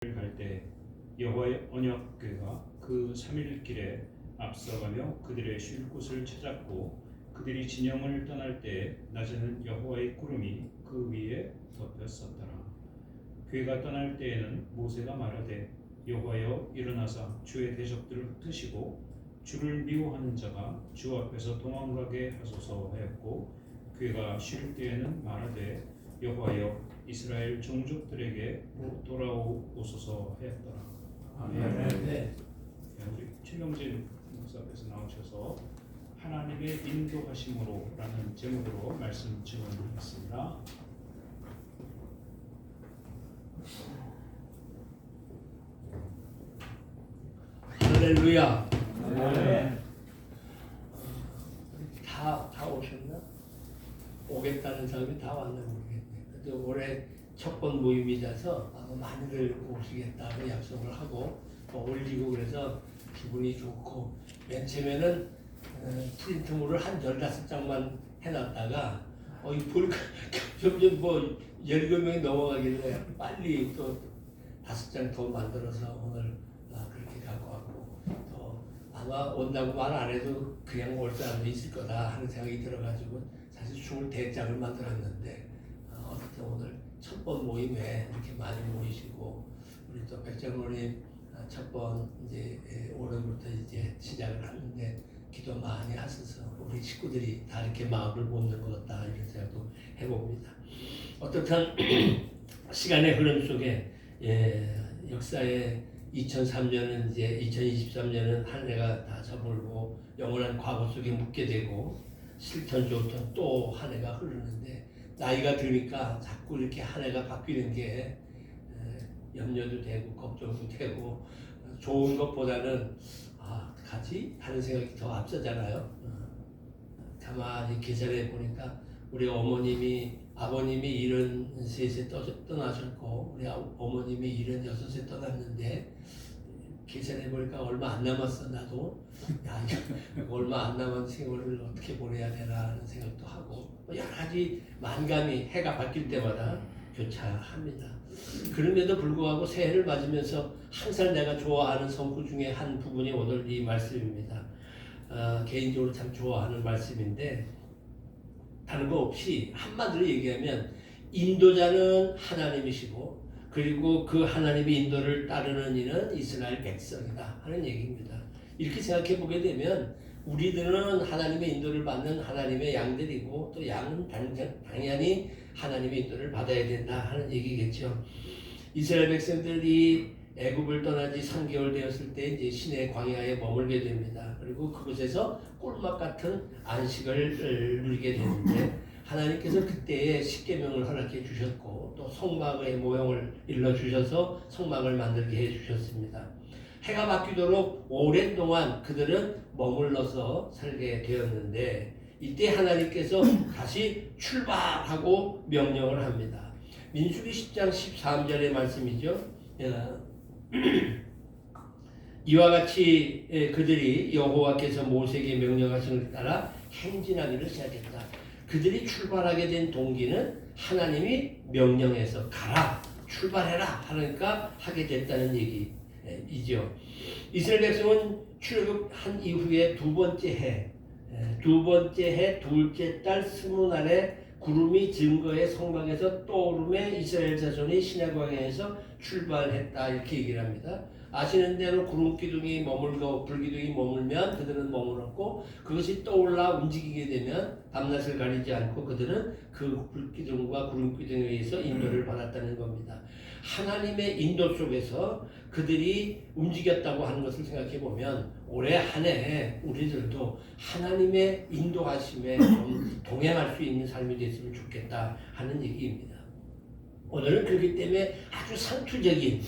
갈 때 여호와의 언약궤가 그 3일 길에 앞서가며 그들의 쉴 곳을 찾았고 그들이 진영을 떠날 때 낮에는 여호와의 구름이 그 위에 덮였었더라. 궤가 떠날 때에는 모세가 말하되 여호와여 일어나사 주의 대적들을 흩으시고 주를 미워하는 자가 주 앞에서 도망가게 하소서 하였고 궤가 쉴 때에는 말하되 여호와여 이스라엘 종족들에게 돌아오소서 하였더라. 아멘. 네. 우리 최경진 목사께서 나오셔서 하나님의 인도하심으로라는 제목으로 말씀 증언하겠습니다. 할렐루야. 네. 다 오셨나? 오겠다는 사람이 다 왔나 모르겠네. 그래도 올해 첫 번 모임이라서 많이들 오시겠다고 약속을 하고 올리고 그래서 기분이 좋고 맨 처음에는 프린트물을 한 15장만 해놨다가 이 보니까 점점 뭐 17명이 넘어가길래 빨리 또 5장 더 만들어서 오늘 그렇게 갖고 왔고 또 아마 온다고 말 안 해도 그냥 올 사람도 있을 거다 하는 생각이 들어가지고 사실 24장을 만들었는데 어쨌든 오늘 첫 번 모임에 이렇게 많이 모이시고 우리 또 백장로님 첫 번 이제 올해부터 이제 시작을 하는데 기도 많이 하셔서 우리 식구들이 다 이렇게 마음을 먹는 것 같다 이런 생각도 해봅니다. 어떻든 시간의 흐름 속에 역사의 2003년은 이제 2023년은 한 해가 다 저물고 영원한 과거 속에 묻게 되고 싫던 좋던 또 한 해가 흐르는데 나이가 드니까 자꾸 이렇게 한 해가 바뀌는 게 염려도 되고 걱정도 되고 좋은 것보다는 어떡하지 하는 생각이 더 앞서잖아요. 가만히 계산해 보니까 우리 아버님이 73세 떠나셨고 우리 어머님이 76세 떠났는데 계산해 보니까 얼마 안 남았어. 나도 이거 얼마 안 남은 생활을 어떻게 보내야 되나 하는 생각도 하고 여러 가지 만감이 해가 바뀔 때마다 교차합니다. 그럼에도 불구하고 새해를 맞으면서 항상 내가 좋아하는 성구 중에 한 부분이 오늘 이 말씀입니다. 개인적으로 참 좋아하는 말씀인데 다른 거 없이 한마디로 얘기하면 인도자는 하나님이시고 그리고 그 하나님의 인도를 따르는 이는 이스라엘 백성이다 하는 얘기입니다. 이렇게 생각해 보게 되면 우리들은 하나님의 인도를 받는 하나님의 양들이고 또 양은 당연히 하나님의 인도를 받아야 된다 하는 얘기겠죠. 이스라엘 백성들이 애굽을 떠난 지 3개월 되었을 때 이제 시내 광야에 머물게 됩니다. 그리고 그곳에서 꿀맛 같은 안식을 누리게 되는데 하나님께서 그때에 십계명을 허락해 주셨고 또 성막의 모형을 일러 주셔서 성막을 만들게 해 주셨습니다. 해가 바뀌도록 오랜 동안 그들은 머물러서 살게 되었는데 이때 하나님께서 다시 출발하고 명령을 합니다. 민수기 10장 13절의 말씀이죠. 이와 같이 그들이 여호와께서 모세에게 명령하신 것에 따라 행진하기를 시작했다. 그들이 출발하게 된 동기는 하나님이 명령해서 가라, 출발해라 하니까 하게 됐다는 얘기이죠. 이스라엘 백성은 출애굽한 이후에 두 번째 해 둘째 달 20날에 구름이 증거의 성막에서 떠오름에 이스라엘 자손이 시내광야에서 출발했다 이렇게 얘기를 합니다. 아시는 대로 구름 기둥이 머물고 불 기둥이 머물면 그들은 머물렀고 그것이 떠올라 움직이게 되면 밤낮을 가리지 않고 그들은 그 불 기둥과 구름 기둥에 의해서 인도를 받았다는 겁니다. 하나님의 인도 속에서 그들이 움직였다고 하는 것을 생각해 보면 올해 한 해 우리들도 하나님의 인도하심에 좀 동행할 수 있는 삶이 됐으면 좋겠다 하는 얘기입니다. 오늘은 그렇기 때문에 아주 상투적인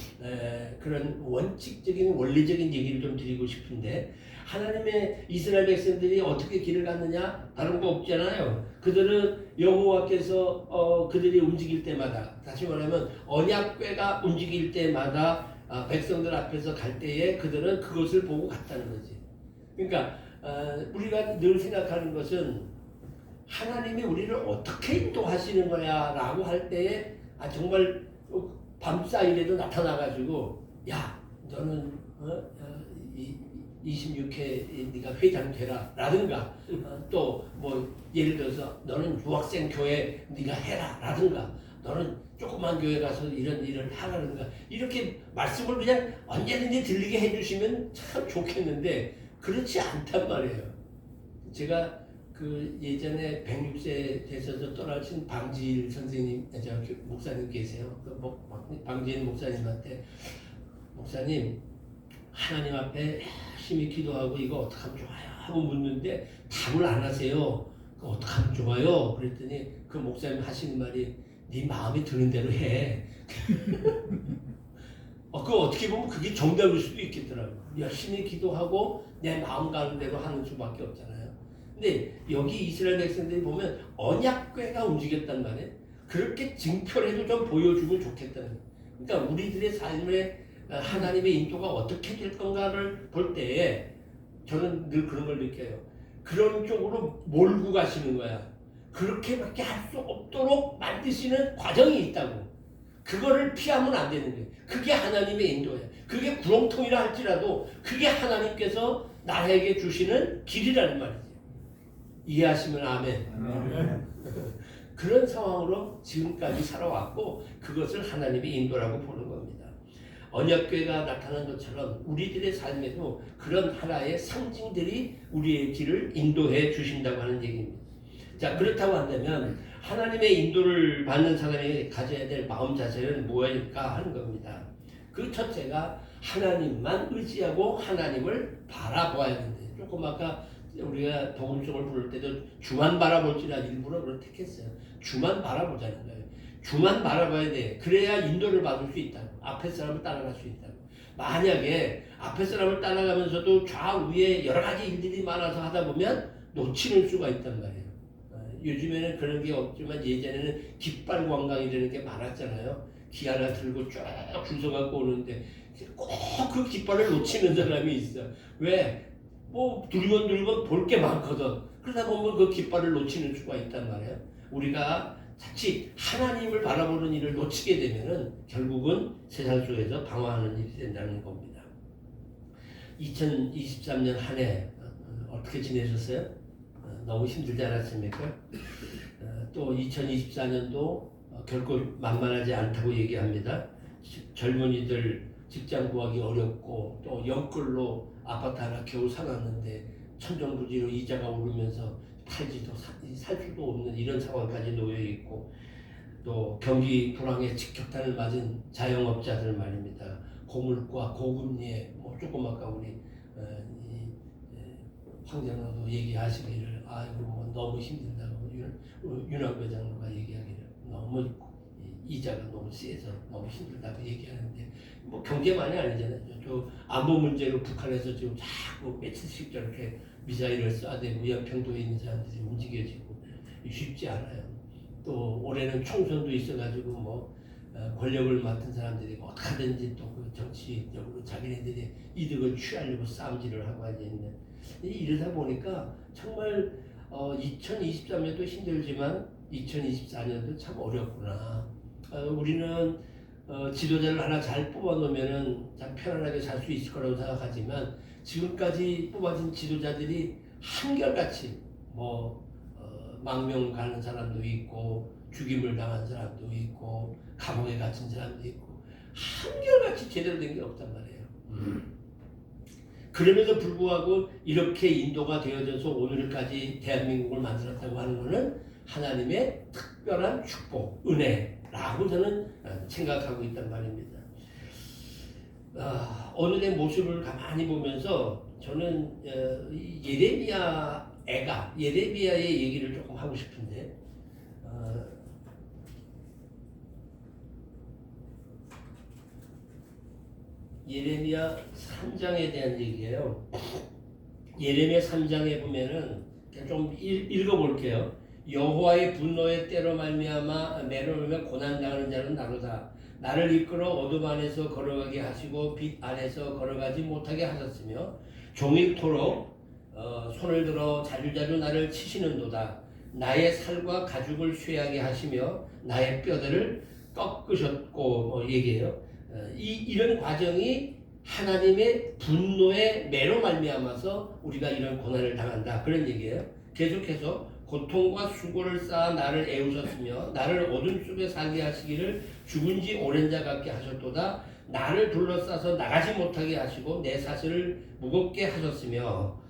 그런 원칙적인 원리적인 얘기를 좀 드리고 싶은데 하나님의 이스라엘 백성들이 어떻게 길을 갔느냐 다른 거 없잖아요. 그들은 여호와께서 그들이 움직일 때마다 다시 말하면 언약궤가 움직일 때마다 백성들 앞에서 갈 때에 그들은 그것을 보고 갔다는 거지. 그러니까 우리가 늘 생각하는 것은 하나님이 우리를 어떻게 인도하시는 거야 라고 할 때에 정말 밤사이에도 나타나가지고 야 너는 26회 네가 회장 되라 라든가 또 뭐 예를 들어서 너는 유학생 교회 네가 해라 라든가 너는 조그만 교회 가서 이런 일을 하라든가 이렇게 말씀을 그냥 언제든지 들리게 해주시면 참 좋겠는데 그렇지 않단 말이에요. 제가 그 예전에 106세 되셔서 떠나신 방지일 선생님, 목사님 계세요. 그 방지일 목사님한테 목사님 하나님 앞에 열심히 기도하고 이거 어떻게 하면 좋아요? 하고 묻는데 답을 안 하세요. 어떻게 하면 좋아요? 그랬더니 그 목사님 하시는 말이 네 마음에 드는 대로 해. 그거 어떻게 보면 그게 정답일 수도 있겠더라고요. 열심히 기도하고 내 마음 가는 대로 하는 수밖에 없잖아요. 근데 여기 이스라엘 백성들이 보면 언약궤가 움직였단 말이에요. 그렇게 증표라도 좀 보여주면 좋겠다는 거예요. 그러니까 우리들의 삶에 하나님의 인도가 어떻게 될 건가를 볼 때에 저는 늘 그런 걸 느껴요. 그런 쪽으로 몰고 가시는 거야. 그렇게밖에 할 수 없도록 만드시는 과정이 있다고. 그거를 피하면 안 되는 거예요. 그게 하나님의 인도예요. 그게 구렁텅이라 할지라도 그게 하나님께서 나에게 주시는 길이라는 말이죠. 이해하시면 아멘. 그런 상황으로 지금까지 살아왔고 그것을 하나님의 인도라고 보는 겁니다. 언약궤가 나타난 것처럼 우리들의 삶에도 그런 하나의 상징들이 우리의 길을 인도해 주신다고 하는 얘기입니다. 자, 그렇다고 한다면 하나님의 인도를 받는 사람이 가져야 될 마음 자세는 무엇일까 하는 겁니다. 그 첫째가 하나님만 의지하고 하나님을 바라봐야 되는데 조금 아까 우리가 복음송을 부를 때도 주만 바라볼지라 일부러 그걸 택했어요. 주만 바라보자는 거예요. 주만 바라봐야 돼. 그래야 인도를 받을 수 있다고. 앞에 사람을 따라갈 수 있다고. 만약에 앞에 사람을 따라가면서도 좌우에 여러 가지 일들이 많아서 하다 보면 놓치는 수가 있단 말이에요. 요즘에는 그런 게 없지만 예전에는 깃발 관광이라는 게 많았잖아요. 기 하나 들고 쭉 줄 서갖고 오는데 꼭 그 깃발을 놓치는 사람이 있어. 왜? 뭐 두리번 볼 게 많거든. 그러다 보면 그 깃발을 놓치는 수가 있단 말이에요. 우리가 자칫 하나님을 바라보는 일을 놓치게 되면은 결국은 세상 속에서 방황하는 일이 된다는 겁니다. 2023년 한 해 어떻게 지내셨어요? 너무 힘들지 않았습니까? 또 2024년도 결코 만만하지 않다고 얘기합니다. 젊은이들 직장 구하기 어렵고 또 연끌로 아파트 하나 겨우 사놨는데 천정부지로 이자가 오르면서 팔지도 살 수도 없는 이런 상황까지 놓여 있고 또 경기 불황에 직격탄을 맞은 자영업자들 말입니다. 고물가 고금리에 뭐 조금 아까 우리 황장로도 얘기하시기를 아이고 뭐 너무 힘들다고 윤학교 장로가 얘기하기를 너무 이자가 너무 세서 너무 힘들다고 얘기하는데 뭐 경제만이 아니잖아요. 저 안보 문제로 북한에서 지금 자꾸 며칠씩 저렇게 미사일을 쏴대고 연평도에 있는 사람들이 움직여지고 쉽지 않아요. 또 올해는 총선도 있어가지고 뭐 권력을 맡은 사람들이 뭐 어떻게든지 또 그 정치적으로 자기네들이 이득을 취하려고 싸움질을 하고 앉아있는 이러다 보니까 정말 2023년도 힘들지만 2024년도 참 어렵구나. 우리는 지도자를 하나 잘 뽑아놓으면 참 편안하게 살 수 있을 거라고 생각하지만 지금까지 뽑아진 지도자들이 한결같이 뭐 망명 가는 사람도 있고 죽임을 당한 사람도 있고 감옥에 갇힌 사람도 있고 한결같이 제대로 된 게 없단 말이에요. 그럼에도 불구하고 이렇게 인도가 되어져서 오늘까지 대한민국을 만들었다고 하는 것은 하나님의 특별한 축복, 은혜라고 저는 생각하고 있단 말입니다. 오늘의 모습을 가만히 보면서 저는 예레미야의 얘기를 조금 하고 싶은데 예레미야 3장에 대한 얘기예요. 예레미야 3장에 보면은 좀 읽어볼게요. 여호와의 분노의 때로 말미암아 메로며 고난당하는 자는 나로다. 나를 이끌어 어둠 안에서 걸어가게 하시고 빛 안에서 걸어가지 못하게 하셨으며 종일토록 손을 들어 자주자주 나를 치시는도다. 나의 살과 가죽을 쇠하게 하시며 나의 뼈들을 꺾으셨고 뭐 얘기해요. 이런 과정이 하나님의 분노의 매로 말미암아서 우리가 이런 고난을 당한다 그런 얘기예요. 계속해서 고통과 수고를 쌓아 나를 애우셨으며 나를 어둠 속에 살게 하시기를 죽은 지 오랜 자 같게 하셨도다. 나를 둘러싸서 나가지 못하게 하시고 내 사슬을 무겁게 하셨으며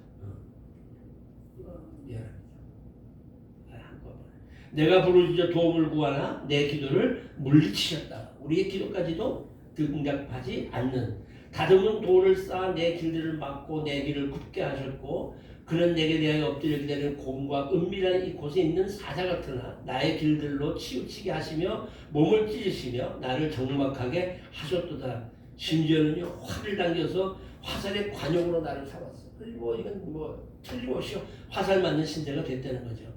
내가 부르짖어 도움을 구하나 내 기도를 물리치셨다. 우리의 기도까지도 응답하지 않는 다듬은 돌을 쌓아 내 길들을 막고 내 길을 굽게 하셨고 그는 내게 대하여 엎드려 기다리는 곰과 은밀한 이곳에 있는 사자 같으나 나의 길들로 치우치게 하시며 몸을 찢으시며 나를 적막하게 하셨도다. 심지어는요 활을 당겨서 화살의 관용으로 나를 삼았어. 그리고 이건 뭐 틀림없이 화살 맞는 신세가 됐다는 거죠.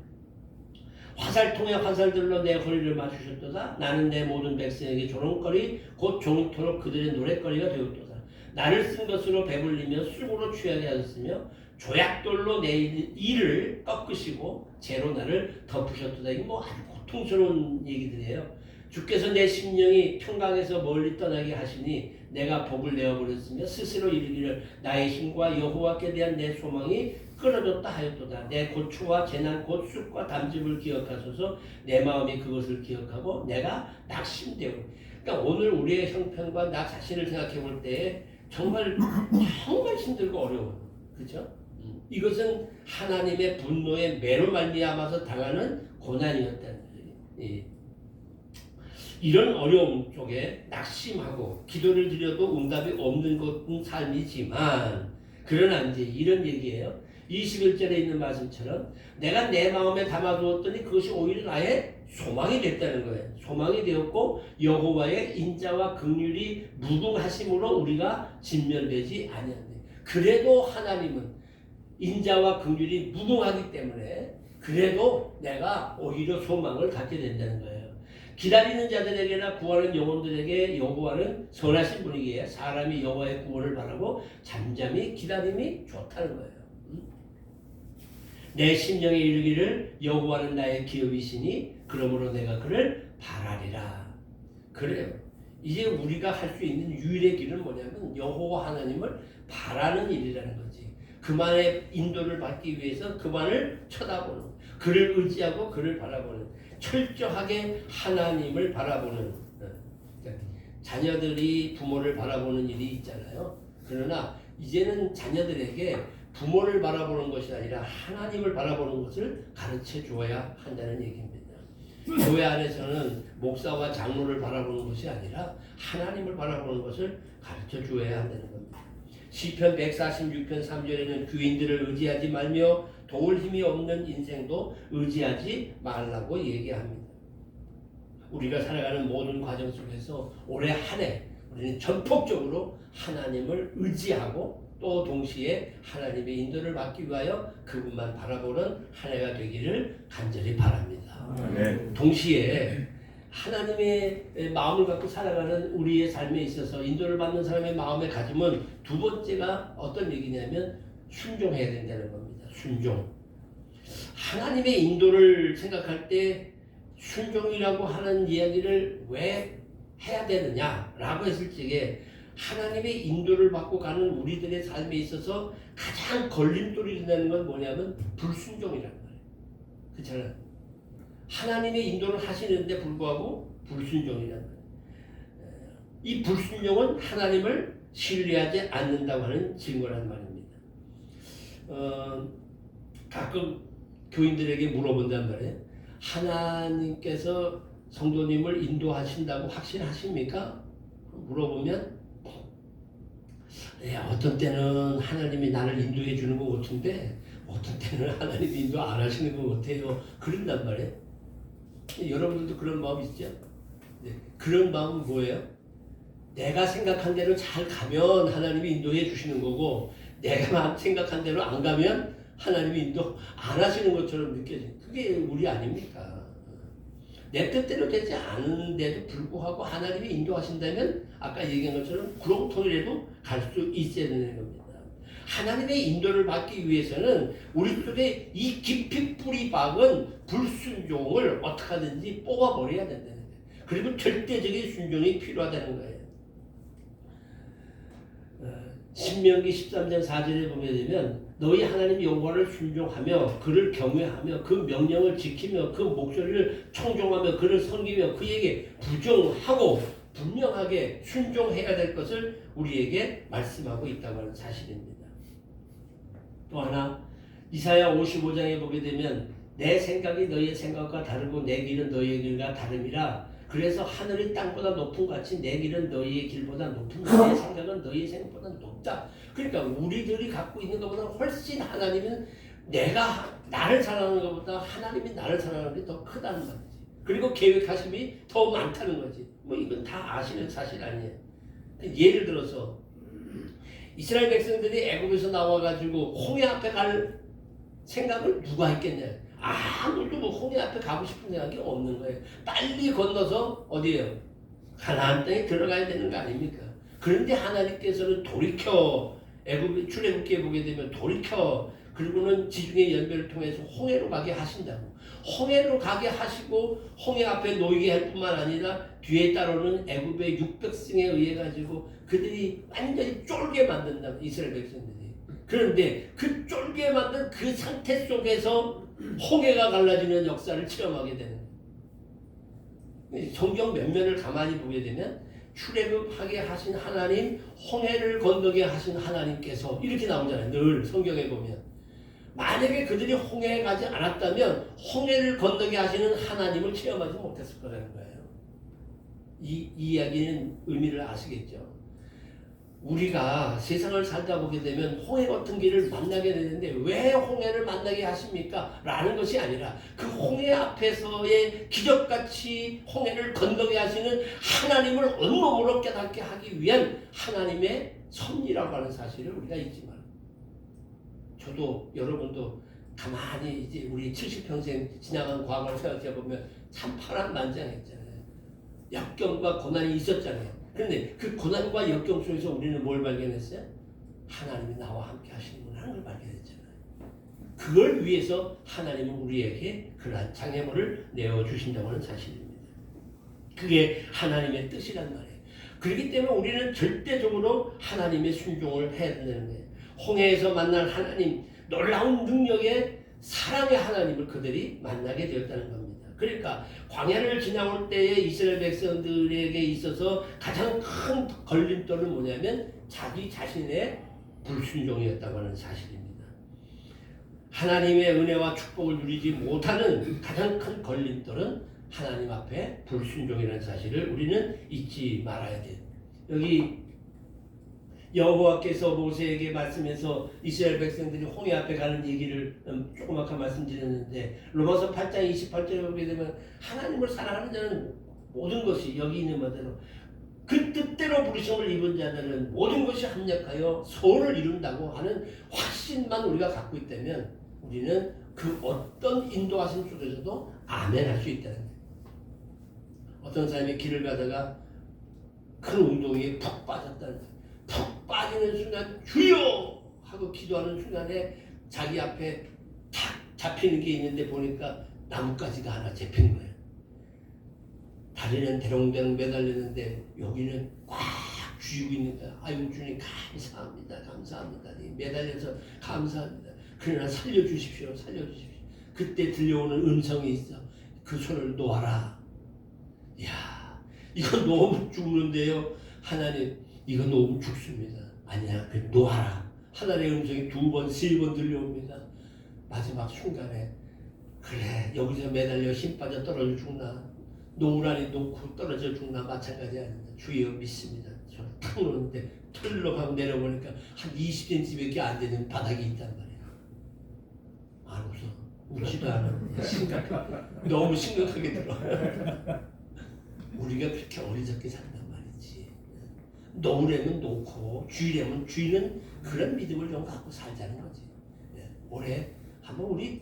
화살통에 화살들로 내 허리를 맞추셨도다. 나는 내 모든 백성에게 조롱거리 곧 종토록 그들의 노랫거리가 되었도다. 나를 쓴 것으로 배불리며 쑥으로 취하게 하셨으며 조약돌로 내 이를 꺾으시고 재로 나를 덮으셨도다. 이게 뭐 아주 고통스러운 얘기들이에요. 주께서 내 심령이 평강에서 멀리 떠나게 하시니 내가 복을 내어버렸으며 스스로 이르기를 나의 힘과 여호와께 대한 내 소망이 끊어졌다 하였도다. 내 고초와 재난 곧 쑥과 담즙을 기억하소서. 내 마음이 그것을 기억하고 내가 낙심되오. 그러니까 오늘 우리의 형편과 나 자신을 생각해 볼 때 정말 힘들고 어려워요. 그렇죠? 이것은 하나님의 분노의 매로 말미암아서 당하는 고난이었다는 거예요. 이런 어려움 쪽에 낙심하고 기도를 드려도 응답이 없는 것은 삶이지만 그러나 이제 이런 얘기예요. 21절에 있는 말씀처럼 내가 내 마음에 담아두었더니 그것이 오히려 나의 소망이 됐다는 거예요. 소망이 되었고 여호와의 인자와 긍휼이 무궁하심으로 우리가 진멸되지 아니한대. 그래도 하나님은 인자와 긍휼이 무궁하기 때문에 그래도 내가 오히려 소망을 갖게 된다는 거예요. 기다리는 자들에게나 구하는 영혼들에게 여호와는 선하신 분이기에 사람이 여호와의 구원을 바라고 잠잠히 기다림이 좋다는 거예요. 내 심령에 이르기를 여호와는 나의 기업이시니 그러므로 내가 그를 바라리라. 그래요. 이제 우리가 할 수 있는 유일의 길은 뭐냐면 여호와 하나님을 바라는 일이라는 거지. 그만의 인도를 받기 위해서 그만을 쳐다보는, 그를 의지하고 그를 바라보는, 철저하게 하나님을 바라보는. 자녀들이 부모를 바라보는 일이 있잖아요. 그러나 이제는 자녀들에게 부모를 바라보는 것이 아니라 하나님을 바라보는 것을 가르쳐 주어야 한다는 얘기입니다. 교회 안에서는 목사와 장로를 바라보는 것이 아니라 하나님을 바라보는 것을 가르쳐 주어야 한다는 겁니다. 시편 146편 3절에는 귀인들을 의지하지 말며 도울 힘이 없는 인생도 의지하지 말라고 얘기합니다. 우리가 살아가는 모든 과정 속에서 올해 한 해 우리는 전폭적으로 하나님을 의지하고 또 동시에 하나님의 인도를 받기 위하여 그분만 바라보는 한 해가 되기를 간절히 바랍니다. 네. 동시에 하나님의 마음을 갖고 살아가는 우리의 삶에 있어서 인도를 받는 사람의 마음의 가짐은 두 번째가 어떤 얘기냐면 순종해야 된다는 겁니다. 순종. 하나님의 인도를 생각할 때 순종이라고 하는 이야기를 왜 해야 되느냐라고 했을 적에 하나님의 인도를 받고 가는 우리들의 삶에 있어서 가장 걸림돌이 된다는 건 뭐냐면 불순종이라는 거예요. 그렇잖아요. 하나님의 인도를 하시는데 불구하고 불순종이라는 거예요. 이 불순종은 하나님을 신뢰하지 않는다고 하는 증거란 말입니다. 가끔 교인들에게 물어본단 말이에요. 하나님께서 성도님을 인도하신다고 확신하십니까? 물어보면 어떤 때는 하나님이 나를 인도해 주는 것 같은데 어떤 때는 하나님이 인도 안 하시는 것 같아요. 그런단 말이에요. 여러분들도 그런 마음 있죠? 네. 그런 마음은 뭐예요? 내가 생각한 대로 잘 가면 하나님이 인도해 주시는 거고 내가 생각한 대로 안 가면 하나님이 인도 안 하시는 것처럼 느껴져요. 그게 우리 아닙니까? 내 뜻대로 되지 않은데도 불구하고 하나님이 인도하신다면 아까 얘기한 것처럼 구렁텅이라도 갈 수 있어야 되는 겁니다. 하나님의 인도를 받기 위해서는 우리 속에 이 깊이 뿌리 박은 불순종을 어떻게 하든지 뽑아버려야 된다는 거예요. 그리고 절대적인 순종이 필요하다는 거예요. 신명기 13장 4절에 보게 되면 너희 하나님 여호와를 순종하며 그를 경외하며 그 명령을 지키며 그 목소리를 청종하며 그를 섬기며 그에게 부정하고 분명하게 순종해야 될 것을 우리에게 말씀하고 있다고 하는 사실입니다. 또 하나 이사야 55장에 보게 되면 내 생각이 너희의 생각과 다르고 내 길은 너희의 길과 다름이라 그래서 하늘이 땅보다 높은 같이 내 길은 너희의 길보다 높은 내 생각은 너희의 생각보다 높다. 그러니까 우리들이 갖고 있는 것보다 훨씬 하나님은 내가 나를 사랑하는 것보다 하나님이 나를 사랑하는 게 더 크다는 말이지. 그리고 계획하심이 더 많다는 거지. 뭐 이건 다 아시는 사실 아니에요. 예를 들어서 이스라엘 백성들이 애굽에서 나와가지고 홍해 앞에 갈 생각을 누가 했겠냐. 아무도 뭐 홍해 앞에 가고 싶은 생각이 없는 거예요. 빨리 건너서 어디에요? 가나안 땅에 들어가야 되는 거 아닙니까? 그런데 하나님께서는 돌이켜 애굽 출애굽기에 보게 되면 돌이켜 그리고는 지중해 연별을 통해서 홍해로 가게 하신다고. 홍해로 가게 하시고 홍해 앞에 놓이게 할 뿐만 아니라 뒤에 따르는 애굽의 600승에 의해 가지고 그들이 완전히 쫄게 만든다고 이스라엘 백성들이. 그런데 그 쫄게 만든 그 상태 속에서 홍해가 갈라지는 역사를 체험하게 되는 거예요. 성경 몇 면을 가만히 보게 되면 출애굽하게 하신 하나님, 홍해를 건너게 하신 하나님께서 이렇게 나오잖아요. 늘 성경에 보면. 만약에 그들이 홍해에 가지 않았다면 홍해를 건너게 하시는 하나님을 체험하지 못했을 거라는 거예요. 이 이야기는 의미를 아시겠죠? 우리가 세상을 살다 보게 되면 홍해 같은 길을 만나게 되는데 왜 홍해를 만나게 하십니까? 라는 것이 아니라 그 홍해 앞에서의 기적같이 홍해를 건너게 하시는 하나님을 온몸으로 깨닫게 하기 위한 하나님의 섭리라고 하는 사실을 우리가 잊지 말아요. 저도 여러분도 가만히 이제 우리 70평생 지나간 과거를 생각해 보면 참 파란만장했잖아요. 역경과 고난이 있었잖아요. 그런데 그 고난과 역경 속에서 우리는 뭘 발견했어요? 하나님이 나와 함께 하시는구나 하는 걸 발견했잖아요. 그걸 위해서 하나님은 우리에게 그러한 장애물을 내어주신다고 하는 사실입니다. 그게 하나님의 뜻이란 말이에요. 그렇기 때문에 우리는 절대적으로 하나님의 순종을 해야 된다는 거예요. 홍해에서 만난 하나님, 놀라운 능력의 사랑의 하나님을 그들이 만나게 되었다는 겁니다. 그러니까 광야를 지나올 때에 이스라엘 백성들에게 있어서 가장 큰 걸림돌은 뭐냐면 자기 자신의 불순종이었다고 하는 사실입니다. 하나님의 은혜와 축복을 누리지 못하는 가장 큰 걸림돌은 하나님 앞에 불순종이라는 사실을 우리는 잊지 말아야 돼요. 여기 여호와께서 모세에게 말씀해서 이스라엘 백성들이 홍해 앞에 가는 얘기를 조그맣게 말씀드렸는데 로마서 8장 28절에 보게 되면 하나님을 사랑하는 자는 모든 것이 여기 있는 바대로 그 뜻대로 부르심을 입은 자들은 모든 것이 합력하여 소원을 이룬다고 하는 확신만 우리가 갖고 있다면 우리는 그 어떤 인도하심 속에서도 아멘 할 수 있다는 거예요. 어떤 사람이 길을 가다가 큰 운동에 푹 빠졌다는 거예요. 푹 빠지는 순간 주여 하고 기도하는 순간에 자기 앞에 탁 잡히는 게 있는데 보니까 나뭇가지가 하나 잡힌 거예요. 다리는 대롱대롱 매달렸는데 여기는 꽉 쥐고 있는 거야. 아유 주님 감사합니다. 감사합니다. 매달려서 감사합니다. 그러나 살려주십시오. 살려주십시오. 그때 들려오는 음성이 있어. 그 손을 놓아라. 이야 이거 너무 죽는데요. 하나님 이거 놓으면 죽습니다. 아니야, 그 놓아라. 하나님의 음성이 2번, 3번 들려옵니다. 마지막 순간에 그래 여기서 매달려 힘 빠져 떨어져 죽나 놓으라니 놓고 떨어져 죽나 마찬가지 아닙니다. 주여 믿습니다. 저 탁 놓는데 털렁하고 내려보니까 한 20cm밖에 안 되는 바닥이 있단 말이에요. 안 웃어. 웃지도 않아. 심각해. 너무 심각하게 들어. 우리가 그렇게 어리석게 산단 말이지. 놓으려면 놓고 쥐려면 쥐는 그런 믿음을 좀 갖고 살자는 거지. 올해 한번 우리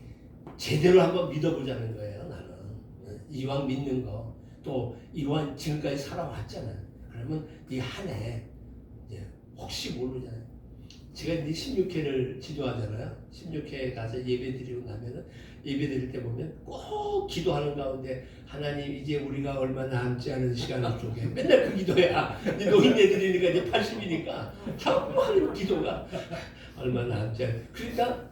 제대로 한번 믿어보자는 거예요. 나는 이왕 믿는 거 또 이왕 지금까지 살아왔잖아. 그러면 이 한 해 혹시 모르잖아요. 제가 이제 16회를 지도하잖아요. 16회 가서 예배 드리고 나면은 예배 드릴 때 보면 꼭 기도하는 가운데 하나님 이제 우리가 얼마 남지 않은 시간 속에 맨날 그 기도야. 이 노인네들이니까 이제 80이니까 자꾸 하는 기도가 얼마 남지 않은. 그러니까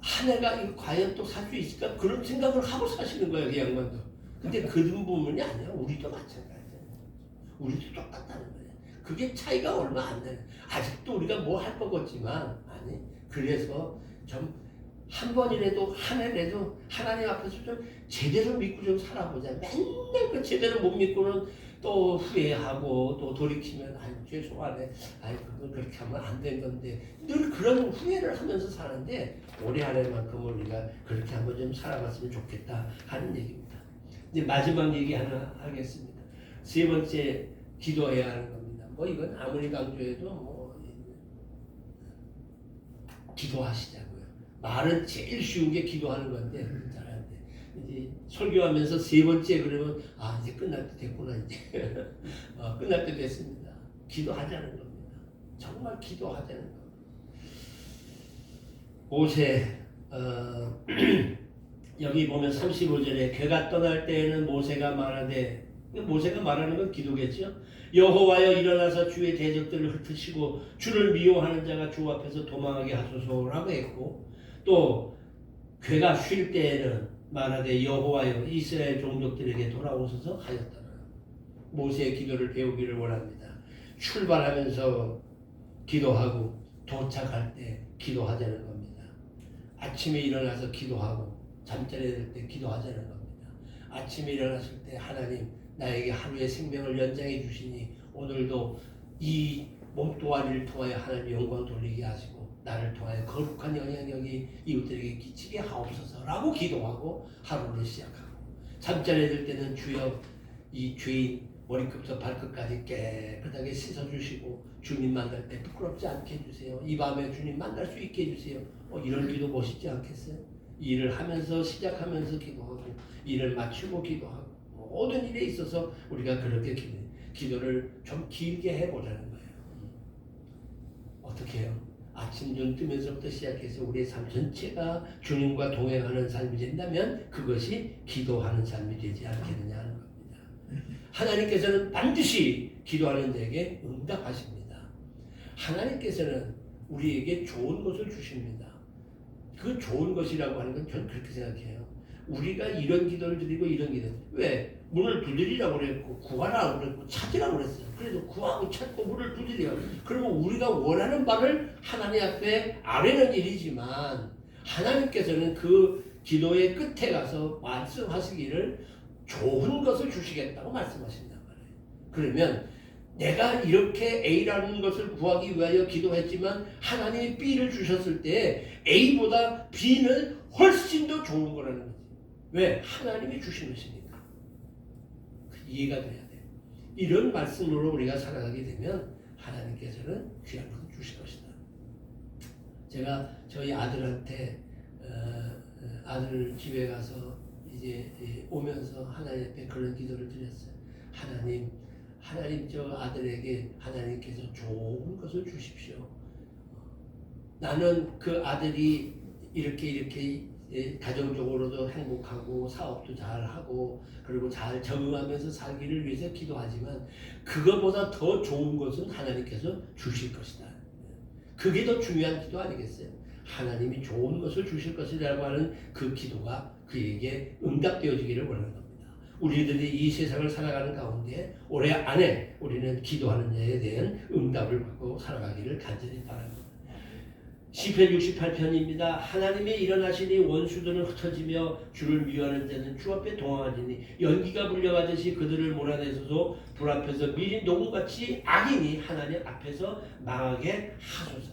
한 해가 이거 과연 또 살 수 있을까? 그런 생각을 하고 사시는 거예요, 그 양반도. 근데 그분 부분이 아니야. 우리도 마찬가지야. 우리도 똑같다는 거예요. 그게 차이가 얼마 안 되는. 아직도 우리가 뭐 할 것 같지만 아니. 그래서 좀 한 번이라도 한 해라도 하나님 앞에서 좀 제대로 믿고 좀 살아보자. 맨날 그 제대로 못 믿고는 또 후회하고 또 돌이키면 아유 죄송하네. 아유 그건 그렇게 하면 안 된 건데 늘 그런 후회를 하면서 사는데 올해 한 해만큼 우리가 그렇게 한번 좀 살아봤으면 좋겠다 하는 얘기입니다. 이제 마지막 얘기 하나 하겠습니다. 세 번째 기도해야 하는 겁니다. 뭐 이건 아무리 강조해도 뭐 기도하시자고요. 말은 제일 쉬운 게 기도하는 건데 잘 안 돼. 이제 설교하면서 세 번째 그러면 아 이제 끝날 때 됐구나 이제 끝날 때 됐습니다. 기도하자는 겁니다. 정말 기도하자는 겁니다. 모세 여기 보면 35절에 괴가 떠날 때에는 모세가 말하되 모세가 말하는 건 기도겠죠. 여호와여 일어나서 주의 대적들을 흩으시고 주를 미워하는 자가 주 앞에서 도망하게 하소서라고 했고 또 괴가 쉴 때에는 말하되 여호와여 이스라엘 종족들에게 돌아오소서 하였더라. 모세의 기도를 배우기를 원합니다. 출발하면서 기도하고 도착할 때 기도하자는 겁니다. 아침에 일어나서 기도하고 잠자리에 들 때 기도하자는 겁니다. 아침에 일어났을 때 하나님 나에게 하루의 생명을 연장해 주시니 오늘도 이 몸뚱아리를 통하여 하나님 영광 돌리게 하시고 나를 통하여 거룩한 영향력이 이웃들에게 끼치게 하옵소서라고 기도하고 하루를 시작하고 잠자리에 들 때는 주여 이 죄인 머리끝부터 발끝까지 깨끗하게 씻어주시고 주님 만날 때 부끄럽지 않게 해주세요. 이 밤에 주님 만날 수 있게 해주세요. 이런 기도 멋있지 않겠어요? 일을 하면서 시작하면서 기도하고 일을 마치고 기도하고 모든 일에 있어서 우리가 그렇게 기도를 좀 길게 해보자는 거예요. 어떻게 해요? 아침 눈 뜨면서부터 시작해서 우리의 삶 전체가 주님과 동행하는 삶이 된다면 그것이 기도하는 삶이 되지 않겠느냐 하는 겁니다. 하나님께서는 반드시 기도하는 자에게 응답하십니다. 하나님께서는 우리에게 좋은 것을 주십니다. 그 좋은 것이라고 하는 건 저는 그렇게 생각해요. 우리가 이런 기도를 드리고 이런 기도 왜? 문을 두드리라고 그랬고 구하라고 그랬고 찾으라고 그랬어요. 그래서 구하고 찾고 문을 두드려. 그러면 우리가 원하는 바를 하나님 앞에 아뢰는 일이지만 하나님께서는 그 기도의 끝에 가서 말씀하시기를 좋은 것을 주시겠다고 말씀하신단 말이에요. 그러면 내가 이렇게 A라는 것을 구하기 위하여 기도했지만 하나님이 B를 주셨을 때 A보다 B는 훨씬 더 좋은 거라는 거지. 왜? 하나님이 주신 것이니까. 이해가 돼야 돼. 이런 말씀으로 우리가 살아가게 되면 하나님께서는 귀한 것을 주실 것이다. 제가 저희 아들한테 아들 집에 가서 이제 오면서 하나님 앞에 그런 기도를 드렸어요. 하나님 저 아들에게 하나님께서 좋은 것을 주십시오. 나는 그 아들이 이렇게 가정적으로도 행복하고 사업도 잘하고 그리고 잘 적응하면서 살기를 위해서 기도하지만 그것보다 더 좋은 것은 하나님께서 주실 것이다. 그게 더 중요한 기도 아니겠어요? 하나님이 좋은 것을 주실 것이라고 하는 그 기도가 그에게 응답되어지기를 원하는 겁니다. 우리들이 이 세상을 살아가는 가운데 올해 안에 우리는 기도하는 자에 대한 응답을 받고 살아가기를 간절히 바랍니다. 시편 68편입니다. 하나님이 일어나시니 원수들은 흩어지며 주를 미워하는 자는 주 앞에 동항하리니 연기가 불려가듯이 그들을 몰아내소서. 불 앞에서 미린 녹음같이 악인이 하나님 앞에서 망하게 하소서.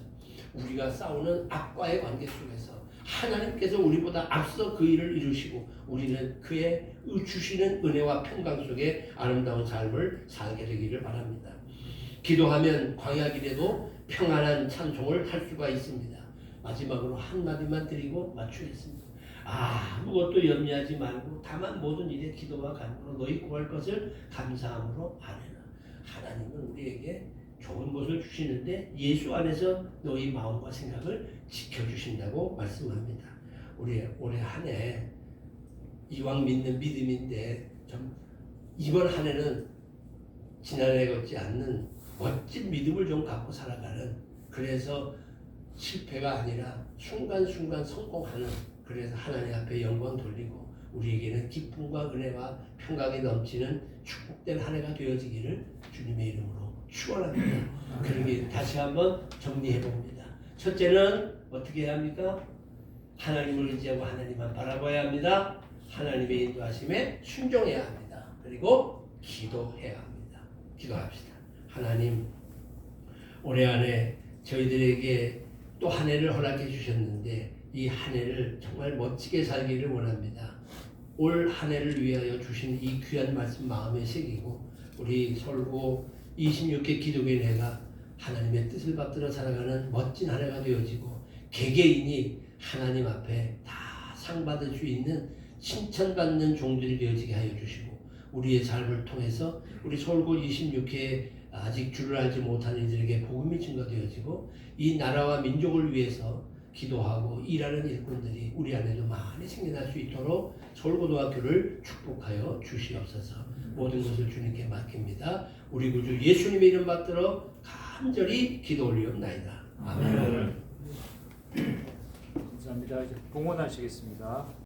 우리가 싸우는 악과의 관계 속에서 하나님께서 우리보다 앞서 그 일을 이루시고 우리는 그의 주시는 은혜와 평강 속에 아름다운 삶을 살게 되기를 바랍니다. 기도하면 광야길에도 평안한 찬송을 할 수가 있습니다. 마지막으로 한마디만 드리고 마치겠습니다. 아무것도 염려하지 말고 다만 모든 일에 기도와 간구로 너희 구할 것을 감사함으로 아뢰라. 하나님은 우리에게 좋은 것을 주시는데 예수 안에서 너희 마음과 생각을 지켜주신다고 말씀합니다. 우리 올해 한 해 이왕 믿는 믿음인데 좀 이번 한 해는 지난해 같지 않는 멋진 믿음을 좀 갖고 살아가는, 그래서 실패가 아니라 순간순간 성공하는, 그래서 하나님 앞에 영광 돌리고 우리에게는 기쁨과 은혜와 평강이 넘치는 축복된 한 해가 되어지기를 주님의 이름으로 축원합니다. 그러기 다시 한번 정리해 봅니다. 첫째는 어떻게 해야 합니까? 하나님을 의지하고 하나님만 바라봐야 합니다. 하나님의 인도하심에 순종해야 합니다. 그리고 기도해야 합니다. 기도합시다. 하나님, 올해 안에 저희들에게 또 한 해를 허락해 주셨는데 이 한 해를 정말 멋지게 살기를 원합니다. 올 한 해를 위하여 주신 이 귀한 말씀 마음에 새기고 우리 설고 26개 기독교인회가 하나님의 뜻을 받들어 살아가는 멋진 한 해가 되어지고 개개인이 하나님 앞에 다 상 받을 수 있는 칭찬받는 종들이 되어지게 하여 주시고 우리의 삶을 통해서 우리 설고 26회 아직 주를 알지 못하는 이들에게 복음이 증거되어지고 이 나라와 민족을 위해서 기도하고 일하는 일꾼들이 우리 안에도 많이 생겨날 수 있도록 서울고등학교를 축복하여 주시옵소서. 모든 것을 주님께 맡깁니다. 우리 구주 예수님의 이름 받들어 간절히 기도 올리옵나이다. 아멘. 감사합니다. 이제 봉헌하시겠습니다.